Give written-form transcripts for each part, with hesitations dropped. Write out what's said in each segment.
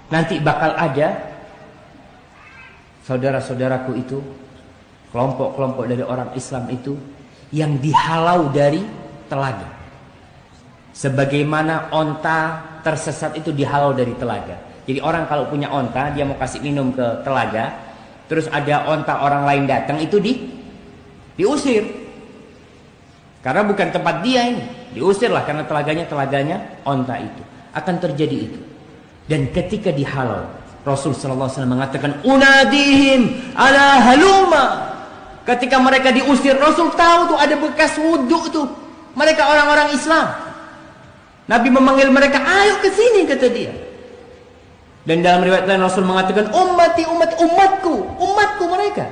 Nanti bakal ada saudara-saudaraku itu, kelompok-kelompok dari orang Islam itu yang dihalau dari telaga. Sebagaimana onta tersesat itu dihalau dari telaga. Jadi orang kalau punya onta, dia mau kasih minum ke telaga, terus ada onta orang lain datang, itu diusir. Karena bukan tempat dia ini. Diusirlah karena telaganya onta itu. Akan terjadi itu. Dan ketika dihalau, Rasul sallallahu alaihi wasallam mengatakan, "Unadihim ala haluma." Ketika mereka diusir, Rasul tahu tuh ada bekas wudhu tuh. Mereka orang-orang Islam. Nabi memanggil mereka, "Ayo ke sini," kata dia. Dan dalam riwayat lain Rasul mengatakan, "Ummati, umatku mereka."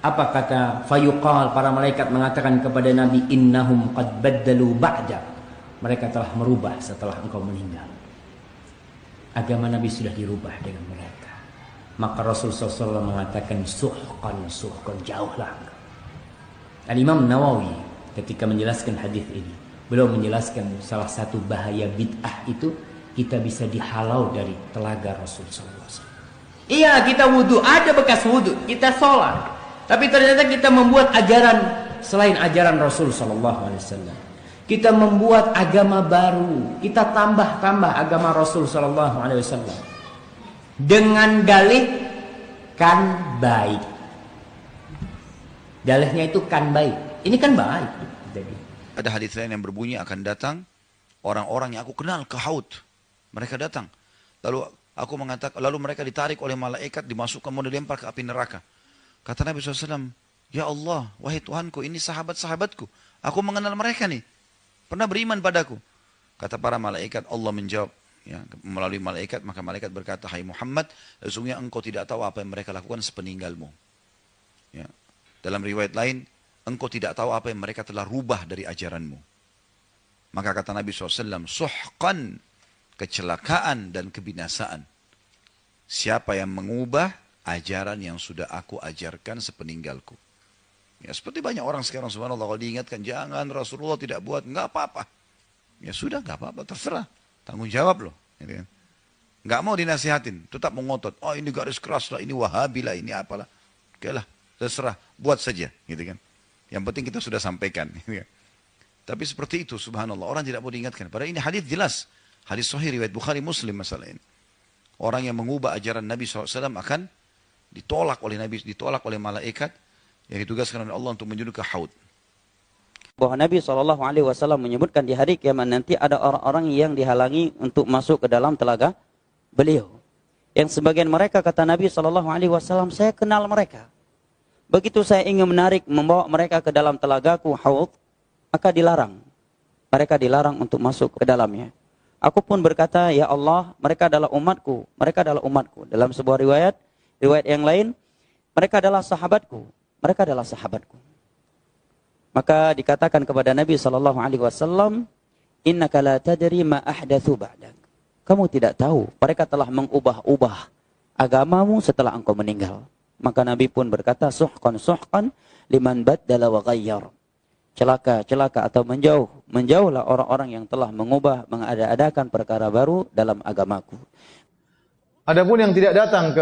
Apa kata fayuqal, para malaikat mengatakan kepada Nabi, "Innahum qad baddalu ba'da." Mereka telah merubah setelah engkau meninggal. Agama Nabi sudah dirubah dengan mereka. Maka Rasul SAW mengatakan, suhkan, jauhlah. Al-Imam Nawawi ketika menjelaskan hadis ini, beliau menjelaskan salah satu bahaya bid'ah itu, kita bisa dihalau dari telaga Rasul SAW. Iya, kita wudhu, ada bekas wudhu, kita sholat, tapi ternyata kita membuat ajaran selain ajaran Rasul SAW. Kita membuat agama baru, kita tambah agama Rasul SAW dengan dalih kan baik. Dalihnya itu kan baik. Ini kan baik. Jadi ada hadis lain yang berbunyi, akan datang orang-orang yang aku kenal ke Haud. Mereka datang. Lalu mereka ditarik oleh malaikat, dimasukkan, mau dilempar ke api neraka. Kata Nabi SAW, "Ya Allah, wahai Tuhanku, ini sahabat-sahabatku. Aku mengenal mereka nih. Pernah beriman padaku." Kata para malaikat, Allah menjawab ya, melalui malaikat, maka malaikat berkata, "Hai Muhammad, sesungguhnya engkau tidak tahu apa yang mereka lakukan sepeninggalmu." Ya. Dalam riwayat lain, engkau tidak tahu apa yang mereka telah rubah dari ajaranmu. Maka kata Nabi SAW, suhqan, kecelakaan dan kebinasaan. Siapa yang mengubah ajaran yang sudah aku ajarkan sepeninggalku. Ya, seperti banyak orang sekarang, subhanallah, kalau diingatkan, jangan, Rasulullah tidak buat, nggak apa-apa. Ya sudah, nggak apa-apa, terserah. Tanggung jawab loh. Gitu kan. Nggak mau dinasihatin, tetap mengotot. Oh, ini garis keras lah, ini wahabi lah, ini apalah. Oke lah, terserah, buat saja. Gitu kan. Yang penting kita sudah sampaikan. Gitu kan. Tapi seperti itu, subhanallah, orang tidak mau diingatkan. Padahal ini hadis jelas. Hadis sahih, riwayat Bukhari Muslim masalah ini. Orang yang mengubah ajaran Nabi SAW akan ditolak oleh Nabi, ditolak oleh malaikat, yang ditugaskan oleh Allah untuk menuju ke Haud. Bahwa Nabi SAW menyebutkan di hari kiamat nanti ada orang-orang yang dihalangi untuk masuk ke dalam telaga beliau. Yang sebagian mereka, kata Nabi SAW, saya kenal mereka. Begitu saya ingin membawa mereka ke dalam telagaku Haud, maka dilarang. Mereka dilarang untuk masuk ke dalamnya. Aku pun berkata, ya Allah, mereka adalah umatku. Mereka adalah umatku. Dalam sebuah riwayat yang lain, mereka adalah sahabatku. Mereka adalah sahabatku. Maka dikatakan kepada Nabi SAW, innaka la tadri ma ahdatsu ba'dak. Kamu tidak tahu, mereka telah mengubah-ubah agamamu setelah engkau meninggal. Maka Nabi pun berkata, suhqan liman baddala wa ghayyar. Celaka atau menjauhlah orang-orang yang telah mengubah, mengada-adakan perkara baru dalam agamaku. Adapun yang tidak datang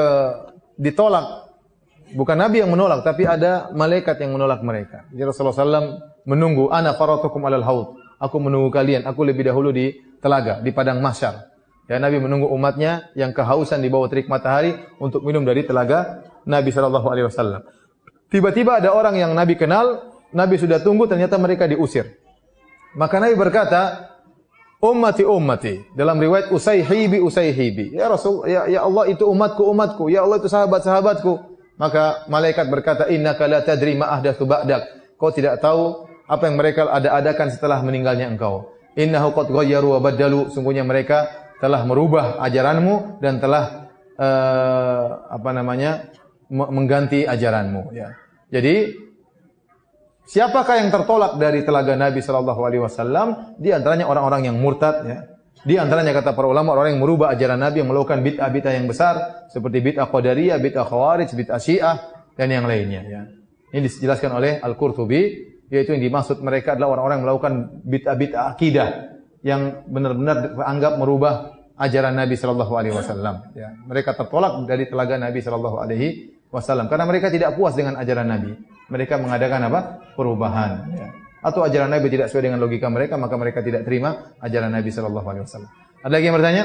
ditolak, bukan Nabi yang menolak, tapi ada malaikat yang menolak mereka. Jadi Rasulullah SAW menunggu, ana faratukum alal haud. Aku menunggu kalian, aku lebih dahulu di telaga, di padang mahsyar. Ya, Nabi menunggu umatnya yang kehausan di bawah terik matahari untuk minum dari telaga Nabi SAW. Tiba-tiba ada orang yang Nabi kenal, Nabi sudah tunggu, ternyata mereka diusir. Maka Nabi berkata, ummati. Dalam riwayat usayhibi. Ya Rasul, ya Allah itu umatku. Ya Allah itu sahabat-sahabatku. Maka malaikat berkata, innaka la tadri ma ahdatsu ba'dak. Kau tidak tahu apa yang mereka ada-adakan setelah meninggalnya engkau. Innahu qad ghayyaru wa baddalu. Sungguhnya mereka telah merubah ajaranmu dan telah mengganti ajaranmu. Ya. Jadi siapakah yang tertolak dari telaga Nabi SAW? Di antaranya orang-orang yang murtad. Ya. Di antaranya kata para ulama, orang yang merubah ajaran Nabi, yang melakukan bid'ah-bid'ah yang besar seperti bid'ah Qadariyah, bid'ah Khawarij, bid'ah Syiah dan yang lainnya. Ya. Ini dijelaskan oleh Al-Qurtubi, yaitu yang dimaksud mereka adalah orang-orang yang melakukan bid'ah-bid'ah akidah yang benar-benar anggap merubah ajaran Nabi Shallallahu Alaihi Wasallam. Ya, mereka tertolak dari telaga Nabi Shallallahu Alaihi Wasallam karena mereka tidak puas dengan ajaran Nabi. Mereka mengadakan apa? Perubahan. Ya. Atau ajaran Nabi tidak sesuai dengan logika mereka, maka mereka tidak terima ajaran Nabi Shallallahu Alaihi Wasallam. Ada lagi yang bertanya?